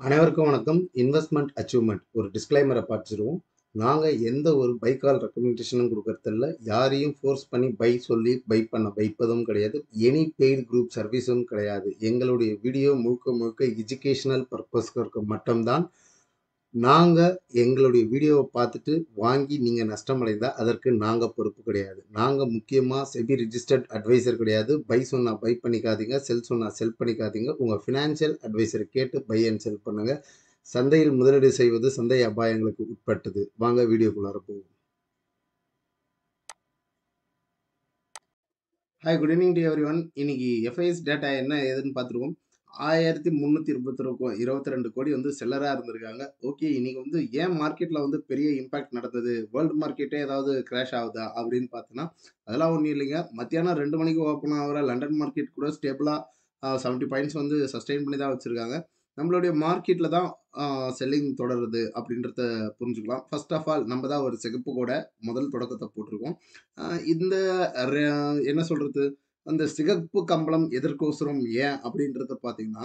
அனைவருக்கும் வணக்கம். Investment achievement ஒரு டிஸ்க்ளைமரை பார்த்துருவோம். நாங்கள் எந்த ஒரு பை கால் ரெக்கமெண்டேஷனும் கொடுக்கறதில்ல. யாரையும் ஃபோர்ஸ் பண்ணி பை சொல்லி பை பண்ண வைப்பதும் கிடையாது. எனி பெய்டு குரூப் சர்வீஸும் கிடையாது. எங்களுடைய வீடியோ முழுக்க முழுக்க எஜுகேஷனல் பர்பஸ்க்கு மட்டும்தான். நாங்கள் எங்களுடைய வீடியோவை பார்த்துட்டு வாங்கி நீங்கள் நஷ்டமடைந்தால் அதற்கு நாங்கள் பொறுப்பு கிடையாது. நாங்கள் முக்கியமாக செபி ரிஜிஸ்டர்ட் அட்வைசர் கிடையாது. பை சொன்னால் பை பண்ணிக்காதீங்க, செல் சொன்னால் செல் பண்ணிக்காதீங்க. உங்கள் ஃபினான்ஷியல் அட்வைசரை கேட்டு பை அண்ட் செல் பண்ணுங்கள். சந்தையில் முதலீடு செய்வது சந்தை அபாயங்களுக்கு உட்பட்டது. வாங்க வீடியோக்குள்ளார போவோம். Hi, good evening to every one. இன்னைக்கு எஃப்ஐஎஸ் டேட்டா என்ன ஏதுன்னு பார்த்துருவோம். 1322 கோடி வந்து செல்லராக இருந்திருக்காங்க. ஓகே, இன்னைக்கு வந்து ஏன் மார்க்கெட்டில் வந்து பெரிய இம்பாக்ட் நடந்தது, வேர்ல்டு மார்க்கெட்டே ஏதாவது கிராஷ் ஆகுதா அப்படின்னு பார்த்தோன்னா அதெல்லாம் ஒன்றும் இல்லைங்க. மத்தியானம் 2 மணிக்கு ஓப்பன் ஆகிற லண்டன் மார்க்கெட் கூட ஸ்டேபிளாக 70 பாயிண்ட்ஸ் வந்து சஸ்டெயின் பண்ணி தான் வச்சுருக்காங்க. நம்மளுடைய மார்க்கெட்டில் தான் செல்லிங் தொடருது அப்படின்றத புரிஞ்சுக்கலாம். ஃபர்ஸ்ட் ஆஃப் ஆல் நம்ம தான் ஒரு சிகப்பு கூட முதல் தொடக்கத்தை போட்டிருக்கோம். இந்த என்ன சொல்றது, அந்த சிகப்பு கம்பளம் எதற்கோசரம் ஏன் அப்படின்றத பார்த்தீங்கன்னா,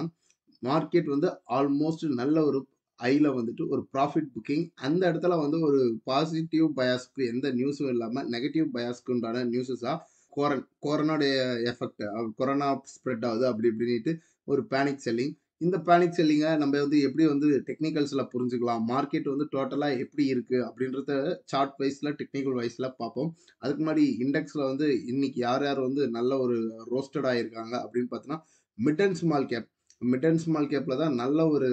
மார்க்கெட் வந்து ஆல்மோஸ்ட் நல்ல ஒரு ஹைல வந்துட்டு ஒரு ப்ராஃபிட் புக்கிங். அந்த இடத்துல வந்து ஒரு பாசிட்டிவ் பயாஸ்க்கு எந்த நியூஸும் இல்லாம, நெகட்டிவ் பயாஸ்க்கு உண்டான நியூஸஸா கொரோனாவுடைய எஃபெக்ட், கொரோனா ஸ்ப்ரெட் ஆகுது அப்படி இப்படின்ட்டு ஒரு பேனிக் செல்லிங். இந்த பேனிக் செல்லிங்க நம்ம வந்து எப்படி வந்து டெக்னிக்கல்ஸ்ல புரிஞ்சுக்கலாம், மார்க்கெட் வந்து டோட்டலா எப்படி இருக்கு அப்படின்றத சார்ட் வைஸ்ல, டெக்னிக்கல் வைஸ்ல பார்ப்போம். அதுக்கு முன்னாடி இண்டெக்ஸ்ல வந்து இன்னைக்கு யார் யார் வந்து நல்ல ஒரு ரோஸ்டட் ஆயிருக்காங்க அப்படின்னு பார்த்தீங்கன்னா, mid and small cap. Mid and small கேப்ல தான் நல்ல ஒரு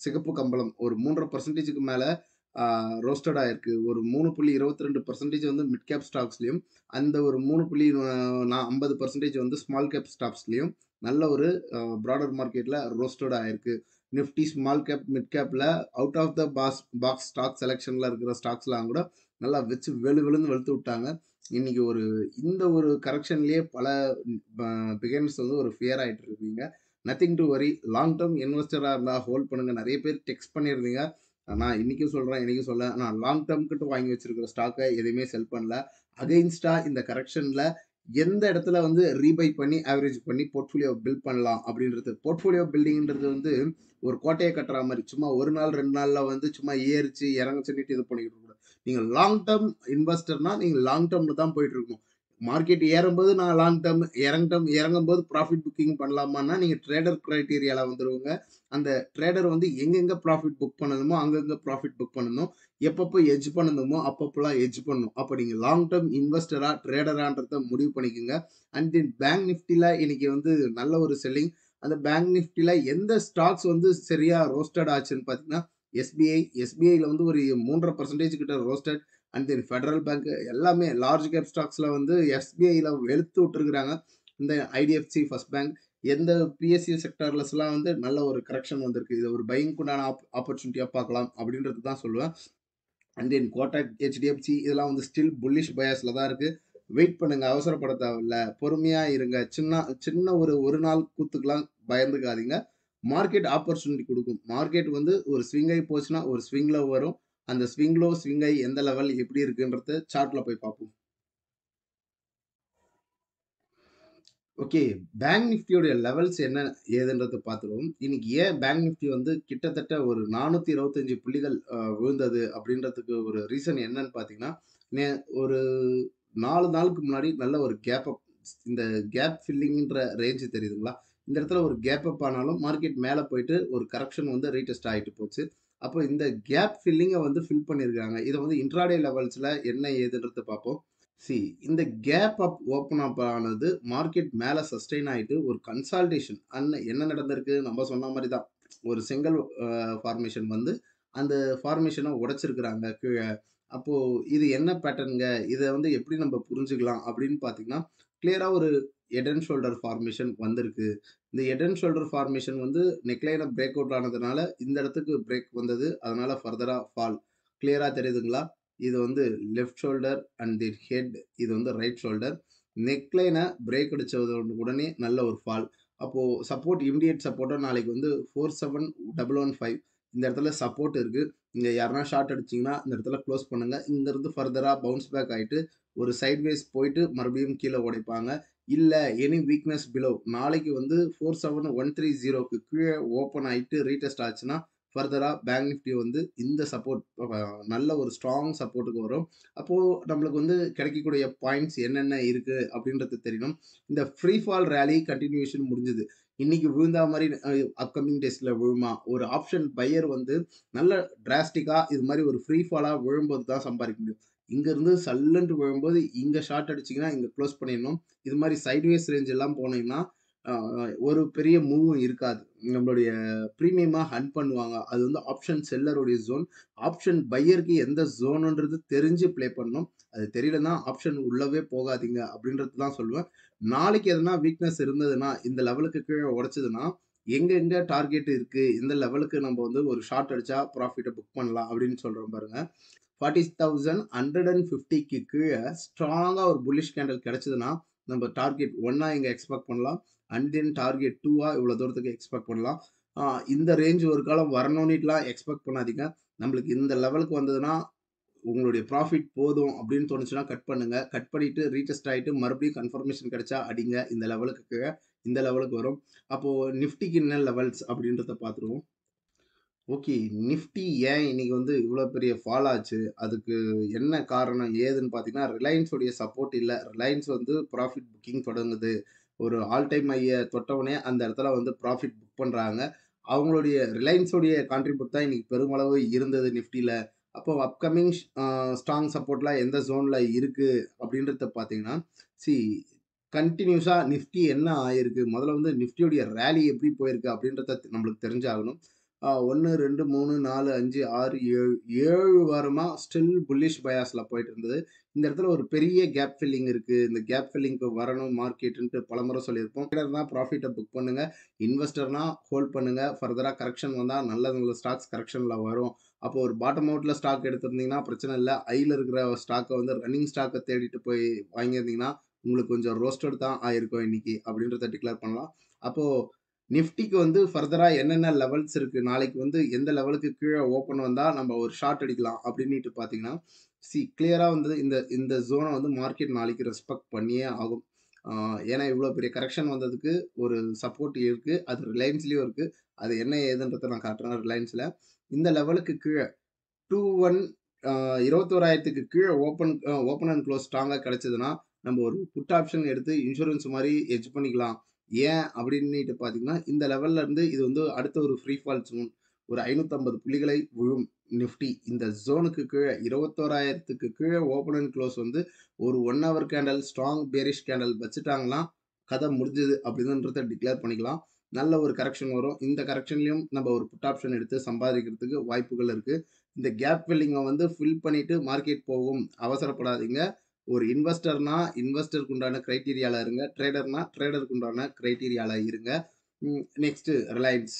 சிகப்பு கம்பளம் ஒரு 3.5%க்கு மேல ரோஸ்டட் ஆயிருக்கு. ஒரு 3.22% வந்து மிட் கேப் ஸ்டாக்ஸ்லயும், அந்த ஒரு 50% வந்து ஸ்மால் கேப் ஸ்டாக்ஸ்லயும் நல்ல ஒரு பிராடர் மார்க்கெட்ல ரோஸ்டட் ஆயிருக்கு. நிஃப்டி ஸ்மால் கேப், மிட் கேப்ல out of the box stock செலக்ஷன்ல இருக்கிற ஸ்டாக்ஸ்லாம் கூட நல்லா வச்சு வெளுன்னு வெளுத்து விட்டாங்க. இன்னைக்கு இந்த ஒரு கரெக்ஷன்லயே பல பிகினர்ஸ் வந்து ஒரு ஃபியர் ஆயிட்டு இருக்கீங்க. Nothing to worry. Long term இன்வெஸ்டரா இருந்தா ஹோல்ட் பண்ணுங்க. நிறைய பேர் டெக்ஸ்ட் பண்ணியிருந்தீங்க. நான் இன்னைக்கும் சொல்றேன், இன்னைக்கும் சொல்ல நான் லாங் டேர்ம்கிட்ட வாங்கி வச்சிருக்கிற ஸ்டாக்கை எதையுமே செல் பண்ணல. அகைன்ஸ்டா இந்த கரெக்ஷன்ல எந்த இடத்துல வந்து ரீபை பண்ணி ஆவரேஜ் பண்ணி போர்ட்ஃபோலியோ பில்ட் பண்ணலாம் அப்படின்றது. போர்ட்ஃபோலியோ பில்டிங்ன்றது வந்து ஒரு கோட்டையை கட்டுற மாதிரி சும்மா ஒரு நாள் 2 நாள்ல வந்து சும்மா ஏறிச்சு இறங்குச்சுன்னுட்டு இது பண்ணிக்கிட்டு இருக்கக்கூடாது. நீங்க லாங் டேர்ம் இன்வெஸ்டர்னா நீங்க லாங் டேர்ம்ல தான் போயிட்டு இருக்கணும். மார்க்கெட் ஏறும்போது நான் லாங் டேர்ம், இறங்கும்போது ப்ராஃபிட் புக்கிங் பண்ணலாமான்னா நீங்க ட்ரேடர் கிரைட்டீரியால வந்துருவங்க. அந்த ட்ரேடர் வந்து எங்கெங்க ப்ராஃபிட் புக் பண்ணணுமோ அங்கங்க ப்ராஃபிட் புக் பண்ணணும். எப்பப்போ எட்ஜ் பண்ணணுமோ அப்பப்போலாம் எட்ஜ் பண்ணணும். அப்போ நீங்க லாங் டேர்ம் இன்வெஸ்டரா ட்ரேடரான்றத முடிவு பண்ணிக்கோங்க. அண்ட் தென் பேங்க் நிஃப்டில இன்னைக்கு வந்து நல்ல ஒரு செல்லிங். அந்த பேங்க் நிஃப்டில எந்த ஸ்டாக்ஸ் வந்து சரியா ரோஸ்டட் ஆச்சுன்னு பார்த்தீங்கன்னா, எஸ்பிஐல வந்து ஒரு 3.5% கிட்ட roasted. And then federal bank எல்லாமே லார்ஜ் கேப் ஸ்டாக்ஸ்ல வந்து எஸ்பிஐல வெளுத்து விட்டுருக்காங்க. இந்த ஐடிஎஃப்சி, ஃபர்ஸ்ட் பேங்க், எந்த பிஎஸ்சி செக்டர்லஸ்லாம் வந்து நல்ல ஒரு கரெக்ஷன் வந்திருக்கு. இது ஒரு பையிங் உண்டான ஆப்பர்ச்சுனிட்டியா பார்க்கலாம் அப்படின்றது தான் சொல்லுவேன். அண்ட் தென் கோட்டாக், ஹெச்டிஎஃப்சி இதெல்லாம் வந்து ஸ்டில் புல்லிஷ் பயாஸ்ல தான் இருக்கு. வெயிட் பண்ணுங்க, அவசரப்பட தேவையில்ல, பொறுமையா இருங்க. சின்ன சின்ன ஒரு நாள் கூத்துக்கெல்லாம் பயந்துக்காதீங்க. மார்க்கெட் ஆப்பர்ச்சுனிட்டி கொடுக்கும். மார்க்கெட் வந்து ஒரு ஸ்விங் ஆகி போச்சுன்னா ஒரு ஸ்விங்ல வரும். அந்த ஸ்விங் ஆகி எந்த லெவல் எப்படி இருக்குன்றத சார்ட்ல போய் பார்ப்போம். ஓகே. பேங்க் நிஃப்டியோடைய லெவல்ஸ் என்ன ஏதுன்றத பார்த்துருவோம். இன்னைக்கு ஏன் பேங்க் நிஃப்டி வந்து கிட்டத்தட்ட ஒரு 425 புள்ளிகள் விழுந்தது அப்படின்றதுக்கு ஒரு ரீசன் என்னன்னு பார்த்தீங்கன்னா, நே ஒரு 4 நாளுக்கு முன்னாடி நல்ல ஒரு கேப் அப். இந்த கேப் ஃபில்லிங்ன்ற ரேஞ்ச் தெரியுதுங்களா? இந்த இடத்துல ஒரு கேப் அப் ஆனாலும் மார்க்கெட் மேல போயிட்டு ஒரு கரெக்ஷன் வந்து ரீடெஸ்ட் ஆயிட்டு போச்சு. அப்போ இந்த கேப் ஃபில்லிங்க வந்து ஃபில் பண்ணியிருக்காங்க. இத வந்து இன்ட்ராடே லெவல்ஸ்ல என்ன ஏதுன்றத பார்ப்போம். சி, இந்த கேப் அப் ஓப்பன் அப் ஆனது மார்க்கெட் மேல சஸ்டெயின் ஆயிட்டு ஒரு கன்சால்டேஷன் என்ன நடந்திருக்கு? நம்ம சொன்ன மாரி தான். ஒரு செங்கல் ஃபார்மேஷன் வந்து அந்த ஃபார்மேஷன உடைச்சிருக்கிறாங்க கீழ. அப்போ இது என்ன பேட்டர்ன்ங்க? இத வந்து எப்படி நம்ம புரிஞ்சுக்கலாம் அப்படின்னு பார்த்தீங்கன்னா, கிளியரா ஒரு ஹெட் அண்ட் ஷோல்டர் ஃபார்மேஷன் வந்திருக்கு. இந்த ஹெட் அண்ட் ஷோல்டர் ஃபார்மேஷன் வந்து நெக்லைன பிரேக் அவுட் ஆனதுனால இந்த இடத்துக்கு பிரேக் வந்தது. அதனால ஃபர்தரா ஃபால். கிளியரா தெரியுதுங்களா? இது வந்து left shoulder and the head. இது வந்து ரைட் ஷோல்டர். நெக்லைன பிரேக் அடிச்சது உடனே நல்ல ஒரு ஃபால். அப்போ சப்போர்ட், இமிடியேட் சப்போர்ட்டா நாளைக்கு வந்து 47115. இந்த இடத்துல சப்போர்ட் இருக்கு. இங்க யாருனா ஷார்ட் அடிச்சீங்கன்னா, இந்த இடத்துல க்ளோஸ் பண்ணுங்க. இங்க இருந்து ஃபர்தரா பவுன்ஸ் பேக் ஆயிட்டு, ஒரு சைட்வேஸ் போயிட்டு மறுபடியும் கீழ உடைப்பாங்க. இல்ல எனி வீக்னஸ் பிலோ நாளைக்கு வந்து 47,130க்கு கீழ ஓப்பன் ஆயிட்டு ரீடெஸ்ட் ஆச்சுன்னா, ஃபர்தரா பேங்க் நிஃப்டி வந்து இந்த சப்போர்ட் நல்ல ஒரு ஸ்ட்ராங் சப்போர்ட்க்கு வரும். அப்போ நம்மளுக்கு வந்து கிடைக்கக்கூடிய பாயிண்ட்ஸ் என்னென்ன இருக்கு அப்படின்றது தெரியணும். இந்த ஃப்ரீ ஃபால் ராலி கன்டினியூஷன் முடிஞ்சது. இன்னைக்கு விழுந்தா மாரி அப்கமிங் டேஸ்ல விழுமா? ஒரு ஆப்ஷன் பையர் வந்து நல்ல டிராஸ்டிக்கா இது மாரி ஒரு ஃப்ரீ ஃபாலா விழும்போது தான் சம்பாதிக்க முடியும். இங்க இருந்து சல்லுன்ட்டு விழும்போது இங்க ஷார்ட் அடிச்சீங்கன்னா, இங்க குளோஸ் பண்ணிடணும். இது மாரி சைட்வேஸ் ரேஞ்ச் எல்லாம் போனீங்கன்னா, அ ஒரு பெரிய மூவும் இருக்காது. நம்மளுடைய பிரீமியமா ஹண்ட் பண்ணுவாங்க. அது வந்து ஆப்ஷன் செல்லருடைய ஜோன். ஆப்ஷன் பையருக்கு எந்த ஜோனுன்றது தெரிஞ்சு ப்ளே பண்ணணும். அது தெரியலன்னா ஆப்ஷன் உள்ளவே போகாதீங்க அப்படின்றது தான் சொல்லுவேன். நாளைக்கு எதனா வீக்னஸ் இருந்ததுன்னா, இந்த லெவலுக்கு கீழ உடைச்சதுன்னா, எங்க எங்க டார்கெட் இருக்கு, எந்த லெவலுக்கு நம்ம வந்து ஒரு ஷார்ட் அடிச்சா ப்ராஃபிட்ட புக் பண்ணலாம் அப்படின்னு சொல்றேன் பாருங்க. 40,150க்கு கீழ ஸ்ட்ராங்கா ஒரு புல்லிஷ் கேண்டில் கிடைச்சதுன்னா, நம்ம டார்கெட் 1 இங்க எக்ஸ்பெக்ட் பண்ணலாம். அண்ட் தென் டார்கெட் 2 இவ்வளோ தூரத்துக்கு எக்ஸ்பெக்ட் பண்ணலாம். இந்த ரேஞ்ச் ஒரு காலம் வரணும்னுட்டுலாம் எக்ஸ்பெக்ட் பண்ணாதீங்க. நம்மளுக்கு இந்த லெவலுக்கு வந்ததுன்னா, உங்களுடைய ப்ராஃபிட் போதும் அப்படின்னு தோணுச்சுன்னா கட் பண்ணுங்க. கட் பண்ணிட்டு ரீடெஸ்ட் ஆயிட்டு மறுபடியும் கன்ஃபர்மேஷன் கிடைச்சா அடிங்க. இந்த லெவலுக்கு கீழ இந்த லெவலுக்கு வரும். அப்போ நிஃப்டிக்கு என்ன லெவல்ஸ் அப்படின்றத பார்த்துருவோம். ஓகே. நிஃப்டி ஏன் இன்னைக்கு வந்து இவ்ளோ பெரிய ஃபால் ஆச்சு? அதுக்கு என்ன காரணம்? ஏதுன்னு பார்த்தீங்கன்னா, ரிலையன்ஸ் உடைய சப்போர்ட் இல்ல. ரிலையன்ஸ் வந்து ப்ராஃபிட் புக்கிங் தொடங்குது. ஒரு ஆல் டைம் ஹைய தொட்டவுனே அந்த இடத்துல வந்து ப்ராஃபிட் புக் பண்றாங்க. அவங்களுடைய ரிலையன்ஸ் உடைய கான்ட்ரிபியூட் தான் இன்னைக்கு பெருமளவு இருந்தது நிஃப்டில. அப்போ அப்கமிங் ஸ்ட்ராங் சப்போர்ட்லாம் எந்த ஜோன்ல இருக்கு அப்படின்றத பார்த்தீங்கன்னா, சி கன்டினியூஸா நிஃப்டி என்ன ஆயிருக்கு? முதல்ல வந்து நிஃப்டியோடைய ராலி எப்படி போயிருக்கு அப்படின்றத நம்மளுக்கு தெரிஞ்சாகணும். 1, 2, 3, 4, 5, 6, 7 7 வாரமா ஸ்டில் புல்லிஷ் பயாஸ்ல போயிட்டு இருந்தது. இந்த இடத்துல ஒரு பெரிய கேப் ஃபில்லிங் இருக்கு. இந்த கேப் ஃபில்லிங்க்கு வரணும் மார்க்கெட்டுன்ட்டு பலமுறை சொல்லியிருப்போம். ட்ரேடர்னா ப்ராஃபிட்ட புக் பண்ணுங்க. இன்வெஸ்டர்னா ஹோல்ட் பண்ணுங்க. ஃபர்தரா கரெக்ஷன் வந்தா நல்ல நல்ல ஸ்டாக்ஸ் கரெக்ஷன்ல வரும். அப்போ ஒரு பாட்டம் அவுட்ல ஸ்டாக் எடுத்திருந்தீங்கன்னா பிரச்சனை இல்ல. ஹைல இருக்கிற ஸ்டாக்க வந்து ரன்னிங் ஸ்டாக்க தேடிட்டு போய் வாங்கியிருந்தீங்கன்னா, உங்களுக்கு கொஞ்சம் ரோஸ்டட் தான் ஆயிருக்கும் இன்னைக்கு அப்படின்றத டிக்ளேர் பண்ணலாம். அப்போ நிஃப்டிக்கு வந்து ஃபர்தரா என்னென்ன லெவல்ஸ் இருக்கு? நாளைக்கு வந்து எந்த லெவலுக்கு கீழ ஓப்பன் வந்தா நம்ம ஒரு ஷார்ட் அடிக்கலாம் அப்டின்னுட்டு பார்த்தீங்கன்னா, கிளியரா வந்து இந்த இந்த ஜோன வந்து மார்க்கெட் நாளைக்கு ரெஸ்பெக்ட் பண்ணியே ஆகும். ஆ ஏன்னா இவ்ளோ பெரிய கரெக்ஷன் வந்ததுக்கு ஒரு சப்போர்ட் இருக்கு. அது ரிலையன்ஸ்லயும் இருக்கு. அது என்ன ஏதுன்றத நான் காட்டுறேன் ரிலையன்ஸ்ல. இந்த லெவலுக்கு கீழ 21 ஆ 21,000க்கு கீழ ஓப்பன் அண்ட் குளோஸ் ஸ்ட்ராங்கா கிடைச்சதுன்னா, நம்ம ஒரு புட் ஆப்ஷன் எடுத்து இன்சூரன்ஸ் மாரி ஹெட்ஜ் பண்ணிக்கலாம். ஏன் அப்டின்னுட்டு பார்த்தீங்கன்னா, இந்த லெவல்ல இருந்து இது வந்து அடுத்த ஒரு ஃப்ரீ ஃபால் ஜோன். ஒரு 550 புள்ளிகளை விழும் நிஃப்டி. இந்த ஜோனுக்கு கீழ 21,000க்கு கீழ ஓப்பன் அண்ட் குளோஸ் வந்து ஒரு 1 hour candle strong bearish candle வச்சுட்டாங்கன்னா, கதை முடிஞ்சது அப்டின்றத டிக்ளேர் பண்ணிக்கலாம். நல்ல ஒரு கரெக்ஷன் வரும். இந்த கரெக்ஷன்லயும் நம்ம ஒரு புட் ஆப்ஷன் எடுத்து சம்பாதிக்கிறதுக்கு வாய்ப்புகள் இருக்கு. இந்த கேப் ஃபில்லிங்க வந்து ஃபில் பண்ணிட்டு மார்க்கெட் போகும். அவசரப்படாதீங்க. ஒரு இன்வெஸ்டர்னா, இன்வெஸ்டருக்கு உண்டான கிரைட்டீரியால இருங்க. ட்ரேடர்னா, ட்ரேடருக்கு உண்டான கிரைட்டீரியால இருங்க. Next Reliance.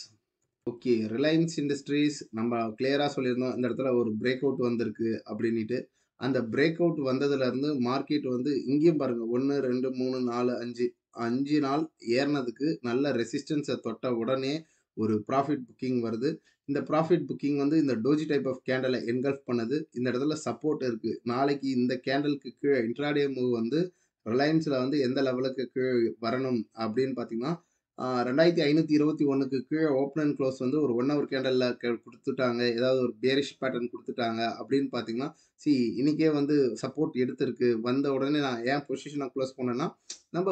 Okay. Reliance industries நம்ம கிளியரா சொல்லியிருந்தோம். இந்த இடத்துல ஒரு பிரேக் அவுட் வந்திருக்கு அப்டின்னிட்டு. அந்த பிரேக் அவுட் வந்ததுலருந்து மார்க்கெட் வந்து இங்கேயும் பாருங்க 1, 2, 3, 4, 5 5 நாள் ஏறுனதுக்கு நல்ல ரெசிஸ்டன்ஸ தொட்ட உடனே ஒரு ப்ராஃபிட் புக்கிங் வருது. இந்த ப்ராஃபிட் புக்கிங் வந்து இந்த டோஜி டைப் ஆஃப் கேண்டல என்கல்ஃப் பண்ணுது. இந்த இடத்துல சப்போர்ட் இருக்கு. நாளைக்கு இந்த கேண்டலுக்கு கீழ இன்ட்ராடே மூவ் வந்து ரிலையன்ஸ்ல வந்து எந்த லெவலுக்கு கீழ வரணும் அப்டின்னு பார்த்தீங்கன்னா, 2521க்கு கீழ ஓப்பன் அண்ட் குளோஸ் வந்து ஒரு 1 ஹவர் கேண்டல்ல குடுத்துட்டாங்க. ஏதாவது ஒரு பேரிஷ் பேட்டர்ன் குடுத்துட்டாங்க அப்படின்னு பார்த்தீங்கன்னா, இன்னைக்கே வந்து சப்போர்ட் எடுத்திருக்கு. வந்த உடனே நான் ஏன் பொசிஷன குளோஸ் பண்ணேன்னா, நம்ப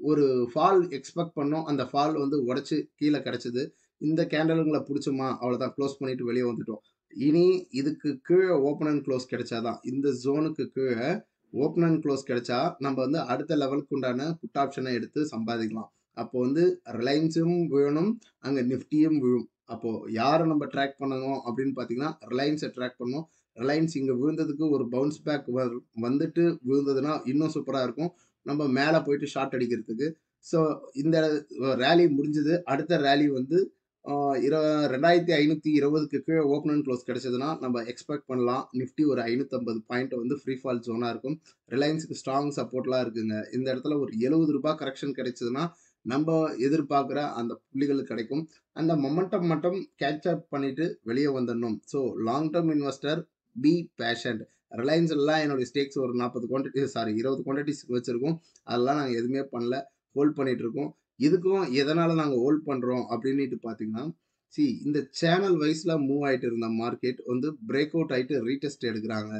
ஒரு ஃபால் எக்ஸ்பெக்ட் பண்ணோம். அந்த ஃபால் வந்து உடைச்சு கீழ கிடைச்சது. இந்த கேண்டல்கள புடிச்சோமா, அவ்வளோதான் க்ளோஸ் பண்ணிட்டு வெளிய வந்துட்டோம். இனி இதுக்கு கீழ ஓப்பன் அண்ட் குளோஸ் கிடைச்சா தான், இந்த ஜோனுக்கு கீழ ஓப்பன் அண்ட் குளோஸ் கிடைச்சா, நம்ம வந்து அடுத்த லெவலுக்கு உண்டான புட் ஆப்ஷன எடுத்து சம்பாதிக்கலாம். அப்போ வந்து ரிலையன்ஸும் விழணும், அங்க நிஃப்டியும் விழும். அப்போ யார நம்ம ட்ராக் பண்ணணும் அப்படின்னு பார்த்தீங்கன்னா, ரிலையன்ஸ ட்ராக் பண்ணணும். ரிலையன்ஸ் இங்க விழுந்ததுக்கு ஒரு பவுன்ஸ் பேக் வந்துட்டு விழுந்ததுன்னா, இன்னும் சூப்பரா இருக்கும். நம்ம மேல போயிட்டு ஷார்ட் அடிக்கிறதுக்கு. ஸோ இந்த ராலி முடிஞ்சது. அடுத்த ராலி வந்து ஆ இர 2520க்கு கீழ ஓப்பன் அண்ட் குளோஸ் கிடைச்சதுன்னா, நம்ம எக்ஸ்பெக்ட் பண்ணலாம். நிஃப்டி ஒரு 550 பாயிண்ட் வந்து ஃப்ரீ ஃபால் ஜோனா இருக்கும். ரிலையன்ஸ்க்கு ஸ்ட்ராங் சப்போர்ட்லாம் இருக்குங்க. இந்த இடத்துல ஒரு ரூ. 70 கரெக்ஷன் கிடைச்சதுன்னா, நம்ம எதிர்பார்க்குற அந்த புள்ளிகள் கிடைக்கும். அந்த மொமெண்டம் மட்டும் கேட்ச் அப் பண்ணிட்டு வெளிய வந்துடணும். So long term investor be patient. ரிலையன்ஸ்லலாம் என்னுடைய ஸ்டேக்ஸ் ஒரு 40 குவான்டிட்டி சாரி 20 குவான்டிட்டிஸ் வச்சிருக்கோம். அதெல்லாம் நாங்க எதுவுமே பண்ணல. ஹோல்ட் பண்ணிட்டு இருக்கோம். இதுக்கும் எதனால நாங்க ஹோல்ட் பண்றோம் அப்டின்னுட்டு பார்த்தீங்கன்னா, இந்த சேனல் வைஸ்ல மூவ் ஆயிட்டு இருந்த மார்க்கெட் வந்து பிரேக் அவுட் ஆயிட்டு ரீடெஸ்ட் எடுக்குறாங்க.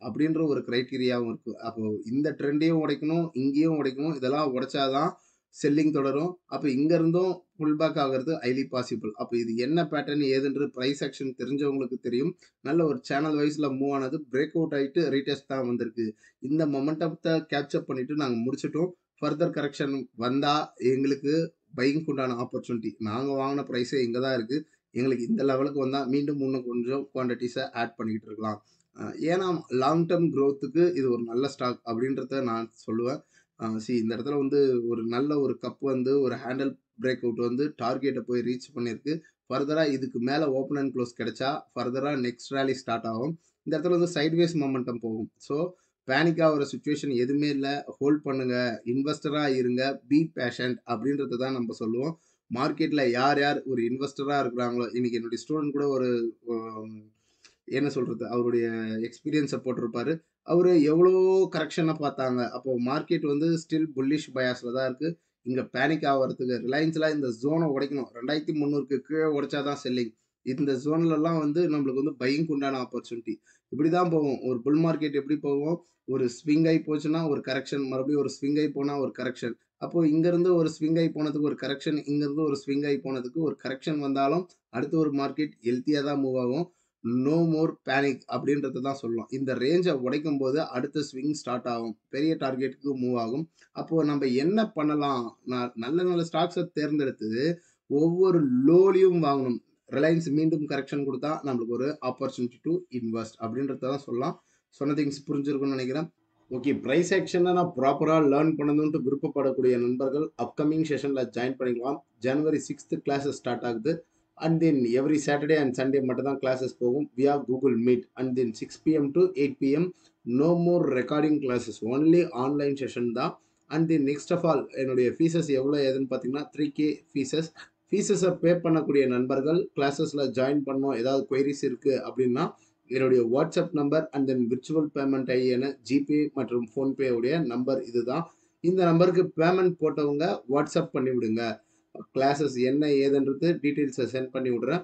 அப்டின்ற ஒரு கிரைட்டீரியாவும் இருக்கு. அப்போ இந்த ட்ரெண்டையும் உடைக்கணும், இங்கேயும் உடைக்கணும். இதெல்லாம் உடைச்சா தான் செல்லிங் தொடரும். அப்ப இங்க இருந்தும் புல் பேக் ஆகுறது ஹைலி பாசிபிள். அப்ப இது என்ன பேட்டர்ன் ஏதுன்ற பிரைஸ் ஆக்ஷன் தெரிஞ்சவங்களுக்கு தெரியும். நல்ல ஒரு சேனல் வைஸ்ல மூவ் ஆனது பிரேக் அவுட் ஆயிட்டு ரீடெஸ்ட் தான் வந்திருக்கு. இந்த மொமெண்டத்த கேப்சர் பண்ணிட்டு நாங்க முடிச்சுட்டோம். ஃபர்தர் கரெக்ஷன் வந்தா எங்களுக்கு பையிங்க்கு உண்டான ஆப்பர்ச்சுனிட்டி. நாங்க வாங்குன பிரைஸே இங்க தான் இருக்கு. எங்களுக்கு இந்த லெவலுக்கு வந்தா மீண்டும் இன்னும் கொஞ்சம் குவான்டிட்டீஸ ஆட் பண்ணிக்கிட்டு இருக்கலாம். ஏன்னா லாங் டெர்ம் குரோத்துக்கு இது ஒரு நல்ல ஸ்டாக் அப்படின்றத நான் சொல்லுவேன். இந்த இடத்துல வந்து ஒரு நல்ல ஒரு கப் வந்து ஒரு ஹேண்டில் பிரேக் அவுட் வந்து டார்கெட்ட போய் ரீச் பண்ணியிருக்கு. ஃபர்தரா இதுக்கு மேல ஓப்பன் அண்ட் குளோஸ் கிடைச்சா, ஃபர்தரா நெக்ஸ்ட் ராலி ஸ்டார்ட் ஆகும். இந்த இடத்துல வந்து சைட்வேஸ் மொமெண்டம் போகும். ஸோ பேனிக் ஆகுற சிச்சுவேஷன் எதுவுமே இல்ல. ஹோல்ட் பண்ணுங்க. இன்வெஸ்டரா இருங்க. பி பேஷன்ட் அப்படின்றத தான் நம்ம சொல்லுவோம். மார்க்கெட்ல யார் யார் ஒரு இன்வெஸ்டரா இருக்கிறாங்களோ, இன்னைக்கு என்னுடைய ஸ்டூடண்ட் கூட ஒரு ம் என்ன சொல்றது? அவருடைய எக்ஸ்பீரியன்ஸ போட்டிருப்பாரு. அவரு எவ்வளவோ கரெக்ஷன பார்த்தாங்க. அப்போ மார்க்கெட் வந்து ஸ்டில் புல்லிஷ் பயாஸ்ல தான் இருக்கு. இங்க பேனிக் ஆவறதுக்கு ரிலையன்ஸ்லாம் இந்த ஜோன உடைக்கணும். 2300க்கு கீழ உடைச்சா தான் செல்லிங். இந்த ஜோன்லலாம் வந்து நம்மளுக்கு வந்து பையிங்க்கு உண்டான ஆப்பர்ச்சுனிட்டி. இப்படிதான் போகும். ஒரு புல் மார்க்கெட் எப்படி போகும்? ஒரு ஸ்விங் ஆயி போச்சுன்னா ஒரு கரெக்ஷன், மறுபடியும் ஒரு ஸ்விங் ஆயி போனா ஒரு கரெக்ஷன். அப்போ இங்கருந்து ஒரு ஸ்விங் ஆயி போனதுக்கு ஒரு கரெக்ஷன், இங்கருந்து ஒரு ஸ்விங் ஆயி போனதுக்கு ஒரு கரெக்ஷன் வந்தாலும், அடுத்து ஒரு மார்க்கெட் ஹெல்த்தியா தான் மூவ் ஆகும். நோ மோர் பேனிக் அப்படின்றத தான் சொல்லலாம். இந்த ரேஞ்ச உடைக்கும்போது அடுத்த ஸ்விங் ஸ்டார்ட் ஆகும். பெரிய டார்கெட்டுக்கு மூவ் ஆகும். அப்போ நம்ம என்ன பண்ணலாம்? நல்ல நல்ல ஸ்டாக்ஸ தேர்ந்தெடுத்து ஒவ்வொரு லோலயும் வாங்கணும். ரிலையன்ஸ் மீண்டும் கரெக்ஷன் குடுத்தா நம்மளுக்கு ஒரு ஆப்பர்ச்சுனிட்டி டூ இன்வெஸ்ட் அப்படின்றத தான் சொல்லலாம். சொன்ன திங்ஸ் புரிஞ்சிருக்கும்னு நெனைக்கிறேன். ஓகே. பிரைஸ் ஆக்ஷன நான் ப்ராப்பரா லேர்ன் பண்ணணுன்ட்டு விருப்பப்படக்கூடிய நண்பர்கள் அப்கமிங் செஷன்ல ஜாயின் பண்ணிக்கலாம். ஜனவரி 6த் கிளாஸஸ் ஸ்டார்ட் ஆகுது. And then every Saturday and Sunday மட்டும் தான் கிளாஸஸ் போகும் via Google Meet. And then 6 PM to 8 PM no more recording classes. Only online session தான். And then next of all என்னுடைய ஃபீஸஸ் எவ்வளோ ஏதுன்னு பார்த்தீங்கன்னா 3K ஃபீஸஸ். ஃபீஸஸை பே பண்ணக்கூடிய நண்பர்கள் கிளாஸஸில் ஜாயின் பண்ணணும், ஏதாவது குவைரிஸ் இருக்குது அப்படின்னா என்னுடைய WhatsApp number and then virtual payment ஐஎன ஜிபே மற்றும் ஃபோன்பே உடைய நம்பர் இதுதான். இந்த நம்பருக்கு பேமெண்ட் போட்டவங்க வாட்ஸ்அப் பண்ணி விடுங்க. கிளாஸஸ் என்ன ஏதுன்றது டீட்டெயில்ஸை சென்ட் பண்ணி விடுறேன்.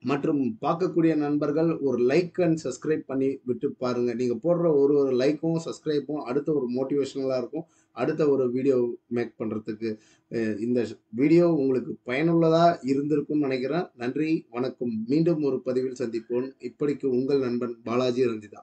மற்றும் பார்க்கக்கூடிய நண்பர்கள் ஒரு லைக் அண்ட் சப்ஸ்கிரைப் பண்ணி விட்டு பாருங்க. நீங்க போடுற ஒரு ஒரு லைக்கும் சப்ஸ்கிரைப்பும் அடுத்த ஒரு மோட்டிவேஷனலா இருக்கும். அடுத்த ஒரு வீடியோ மேக் பண்றதுக்கு. இந்த வீடியோ உங்களுக்கு பயனுள்ளதா இருந்திருக்கும்னு நினைக்கிறேன். நன்றி, வணக்கம். மீண்டும் ஒரு பதிவில் சந்திப்போம். இப்படிக்கு உங்கள் நண்பன் பாலாஜி ரஞ்சிதா.